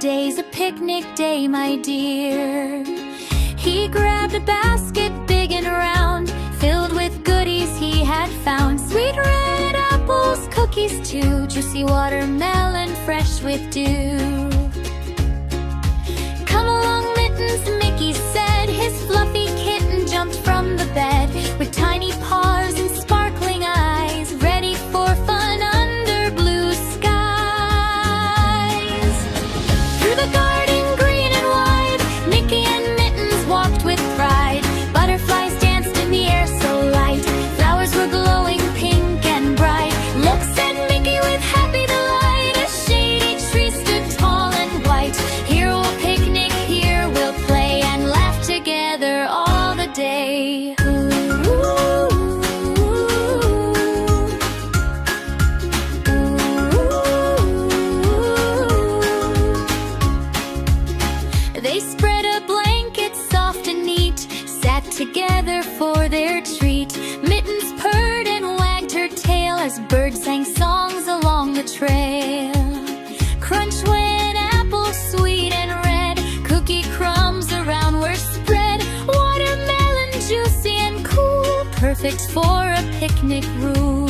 Today's a picnic day, my dear. He grabbed a basket big and round, filled with goodies he had found. Sweet red apples, cookies too, juicy watermelon fresh with dew. Come along, Mittens, Mickey said. His fluffy kitten jumped from the bed with tiny paws and sparkling eyes, ready for fun under blue skies. Through the garden green and wide, Mickey and Mittens walked with pride. Butterflies danced in the air so light, flowers were glowing pink and bright. Look, said Mickey with happy delight, a shady tree stood tall and white. Here we'll picnic, here we'll play, and laugh together all the day. They spread a blanket soft and neat, sat together for their treat. Mittens purred and wagged her tail as birds sang songs along the trail. Crunch went apple sweet and red, cookie crumbs around were spread. Watermelon juicy and cool, perfect for a picnic rule.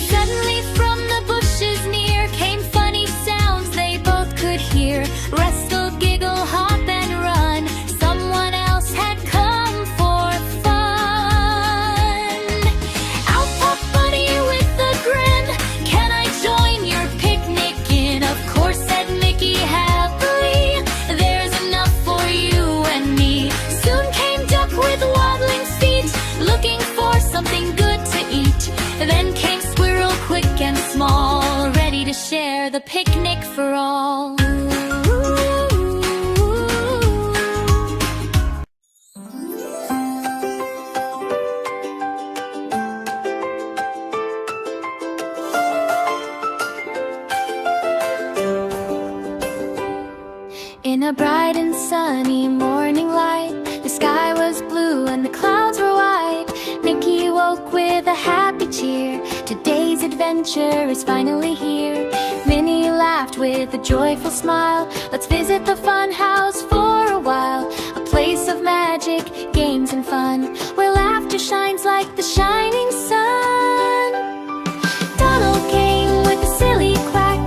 Suddenly from the bushes near came funny sounds they both could hear. Wrestle, giggle, hop and run, someone else had come for fun. Out popped Bunny with a grin, can I join your picnic in? Of course, said Mickey happily, there's enough for you and me. Soon came Duck with waddling feet, looking for something good to eat. Then came Squirrel, quick and small, ready to share the picnic for all. In a bright and sunny morning light, the sky was blue and the clouds were white. Mickey woke with a happy cheer, today's adventure is finally here. Minnie laughed with a joyful smile, let's visit the fun house for a while. A place of magic, games and fun, where laughter shines like the shining sun. Donald came with a silly quack,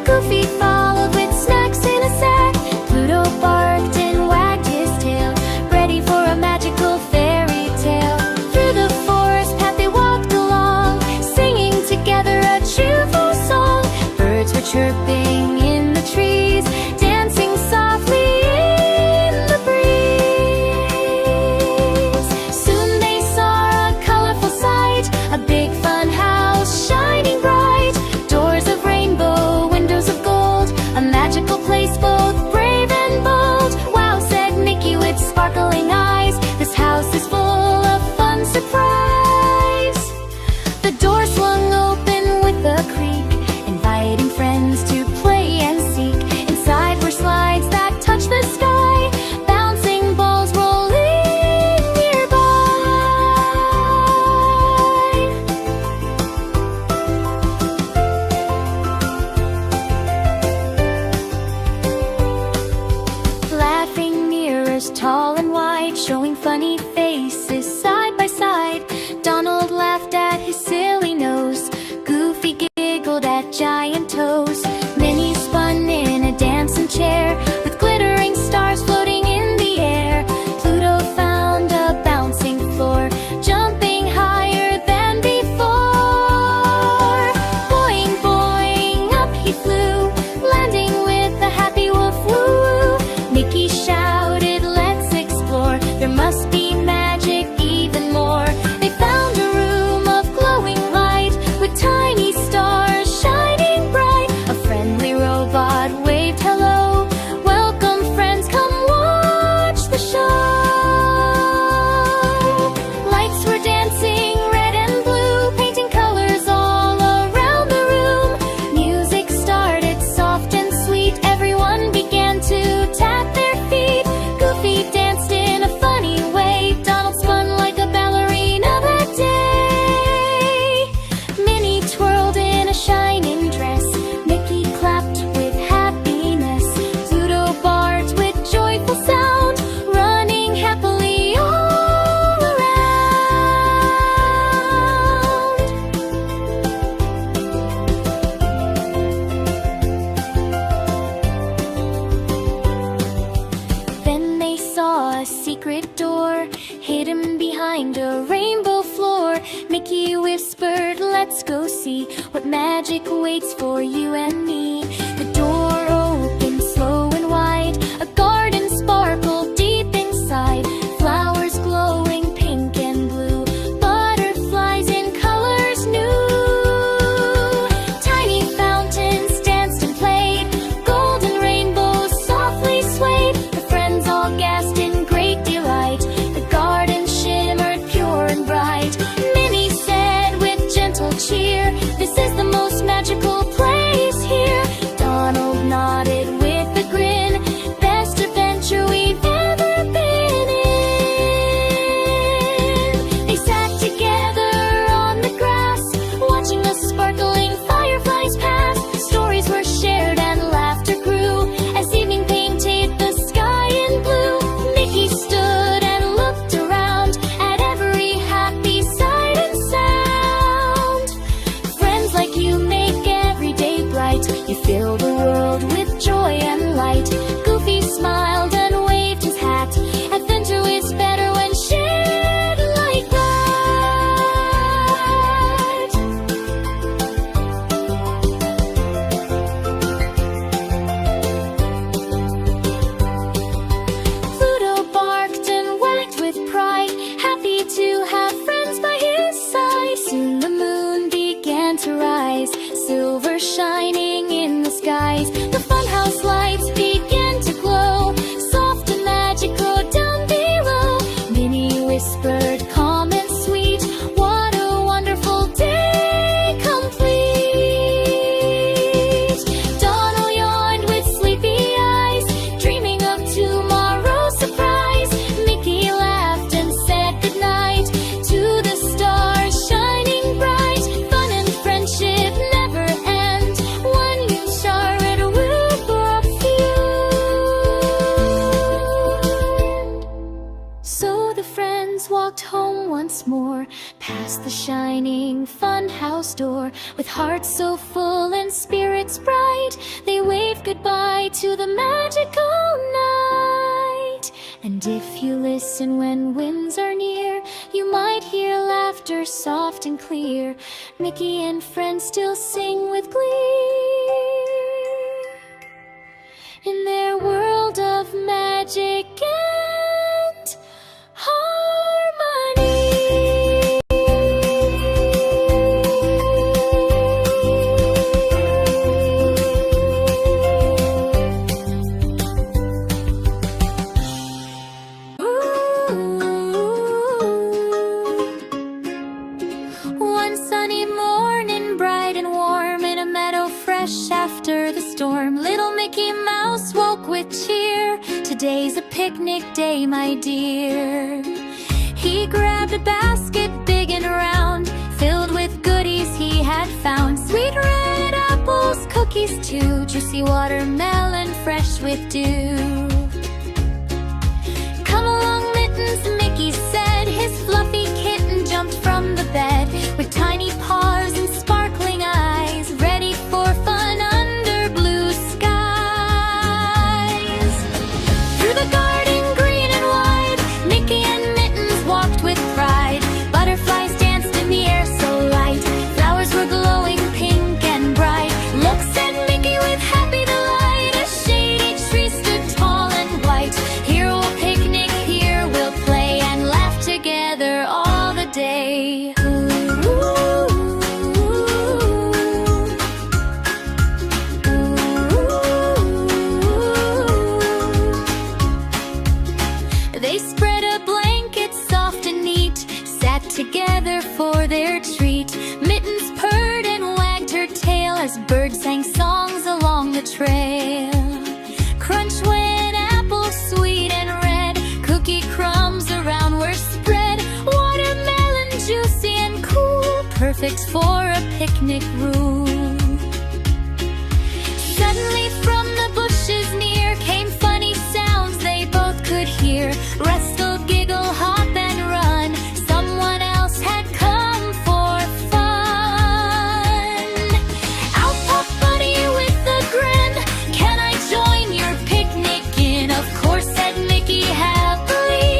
Goofy followed with snacks in a sack. Pluto barked and wagged his tail, ready for a magical fairy tale. Through the forest path they walked along, singing together a cheerful song. Birds were chirping in the trees, dancing softly in the breeze. Soon they saw a colorful sight, a big fun house shining bright. Doors of rainbow, windows of gold, a magical place both brave and bold. Wow, said Mickey with sparkling eyes, this house is full of fun surprise. The door swung open with a creak, inviting friends to play and seek. Inside were slides that touched the sky, bouncing balls rolling nearby. Laughing mirrors tall and wide, showing funny faces side by side. Donald laughed at his silly nose, Goofy giggled at giant toes. Minnie spun in a dancing chair, with glittering stars floating in the air. Pluto found a bouncing floor, jumping higher than before. Boing, boing, up he flew, landing with a happy woof woo. Mickey shouted, let's explore, there must be magic even more. They found a room of glowing light, with tiny stars shining bright. secret door, hidden behind a rainbow floor. Mickey whispered, "Let's go see what magic waits for you and me." The door opened slow and wide, a garden sparkled deep inside, flowers glowing pink and blue, butterflies in colors new. Tiny fountains danced and played, golden rainbows softly swayed. The friends all gasped in great delight, the garden shimmered pure and bright. Minnie said with gentle cheer, "This is the most magical place here." Donald nodded with a grin, "Best adventure we've ever been in." They sat together on the grass, watching the sparkling fireflies pass. Stories were shared and laughter grew as evening painted the sky in blue. Mickey stood and looked around at every happy sight and sound. Friends like you make every day bright. You fill the world with joy and light. Goofy smiled and waved his hat. Adventure is better when shared like that. Pluto barked and wagged with pride, happy to have friends by his side. Soon the moon began to rise, silver shining in the skies. The funhouse lights began to glow, soft and magical down below. Minnie whispered, calm and sweet, "What a wonderful day complete." Donald yawned with sleepy eyes, dreaming of tomorrow's surprise. Mickey laughed and said goodnight to the stars shining bright. Fun and friendship never end, when you share it will fulfill. So the friends walked home once more, past the shining funhouse door. With hearts so full and spirits bright, they waved goodbye to the magical night. And if you listen when winds are near, you might hear laughter soft and clear. Mickey and friends still sing with glee in their world of magic and harmony. One sunny morning, bright and warm, in a meadow fresh after the storm, little Mickey Mouse woke with cheer. "Today's a picnic day, my dear." He grabbed a basket big and round, filled with goodies he had found. Sweet red apples, cookies too, juicy watermelon fresh with dew. "Come along, Mittens," Mickey said. His fluffy kitten jumped from the bed with tiny paws and sparkling eyes, ready for fun under blue skies. Through the garden green and wide, Mickey and Mittens walked with pride. Butterflies danced in the air so light, flowers were glowing pink and bright. Look, said Mickey with happy delight, a shady tree stood tall and white. "Here we'll picnic, here we'll play, and laugh together all the day." They spread a blanket soft and neat, sat together for their treat. Mittens purred and wagged her tail as birds sang songs along the trail. Crunch when apples sweet and red, cookie crumbs around were spread. Watermelon juicy and cool, perfect for a picnic rule. Suddenly from the bushes near came funny sounds they both could hear. Rustle, giggle, hop and run, someone else had come for fun. Out popped Buddy with a grin, "Can I join your picnic in?" "Of course," said Mickey happily.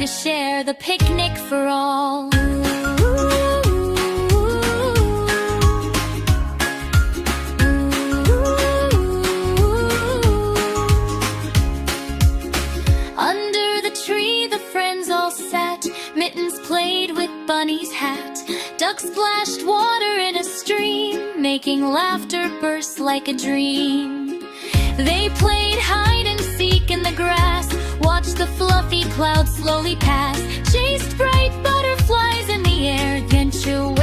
to share the picnic for all. Under the tree the friends all sat. Mittens played with Bunny's hat. Ducks splashed water in a stream, making laughter burst like a dream. They played hide and seek in the grass, watched the fluffy clouds slowly pass, chased bright butterflies in the air, then chill